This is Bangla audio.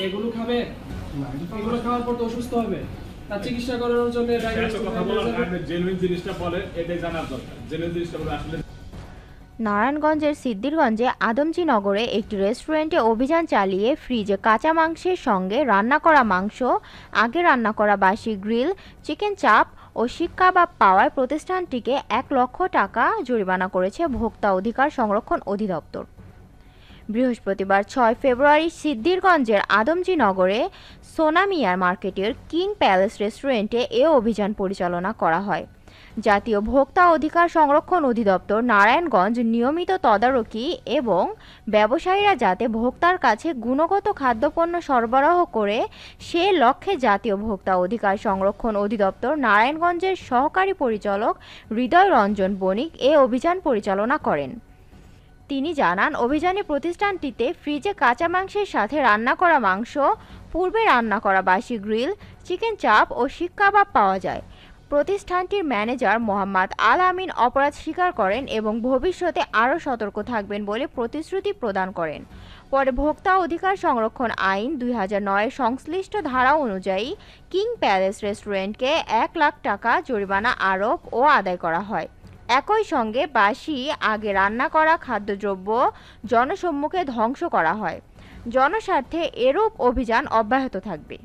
এগুলো খাবে, এগুলো খাওয়ার পর তো অসুস্থ হবে। তার চিকিৎসা করানোর জন্য জেনুইন জিনিসটা বলে, এটাই জানার দরকার। জেনুইন জিনিসটা বলে আসলে নারায়ণগঞ্জের সিদ্ধিরগঞ্জে আদমজীনগরে একটি রেস্টুরেন্টে অভিযান চালিয়ে ফ্রিজে কাঁচা মাংসের সঙ্গে রান্না করা মাংস, আগে রান্না করা বাসি গ্রিল, চিকেন চাপ ও শিক কাবাব পাওয়ায় প্রতিষ্ঠানটিকে ১ লক্ষ টাকা জরিমানা করেছে ভোক্তা অধিকার সংরক্ষণ অধিদপ্তর। বৃহস্পতিবার ৬ ফেব্রুয়ারি সিদ্ধিরগঞ্জের আদমজীনগরে সোনামিয়ার মার্কেটের কিং প্যালেস রেস্টুরেন্টে এ অভিযান পরিচালনা করা হয়। জাতীয় ভোক্তা অধিকার সংরক্ষণ অধিদপ্তর নারায়ণগঞ্জ নিয়মিত তদারকি এবং ব্যবসায়ীরা যাতে ভোক্তার কাছে গুণগত খাদ্যপণ্য সরবরাহ করে সে লক্ষ্যে জাতীয় ভোক্তা অধিকার সংরক্ষণ অধিদপ্তর নারায়ণগঞ্জের সহকারী পরিচালক হৃদয় রঞ্জন বণিক এ অভিযান পরিচালনা করেন। তিনি জানান, অভিযানে প্রতিষ্ঠানটিতে ফ্রিজে কাঁচা মাংসের সাথে রান্না করা মাংস, পূর্বে রান্না করা বাসি গ্রিল, চিকেন চাপ ও শিক কাবাব পাওয়া যায়। প্রতিষ্ঠানটির ম্যানেজার মোহাম্মদ আল আমিন অপরাধ স্বীকার করেন এবং ভবিষ্যতে আরও সতর্ক থাকবেন বলে প্রতিশ্রুতি প্রদান করেন। পরে ভোক্তা অধিকার সংরক্ষণ আইন ২০০৯ সংশ্লিষ্ট ধারা অনুযায়ী কিং প্যালেস রেস্টুরেন্টকে ১ লাখ টাকা জরিমানা আরোপ ও আদায় করা হয়। একই সঙ্গে বাসি আগে রান্না করা খাদ্যদ্রব্য জনসম্মুখে ধ্বংস করা হয়। জনস্বার্থে এরূপ অভিযান অব্যাহত থাকবে।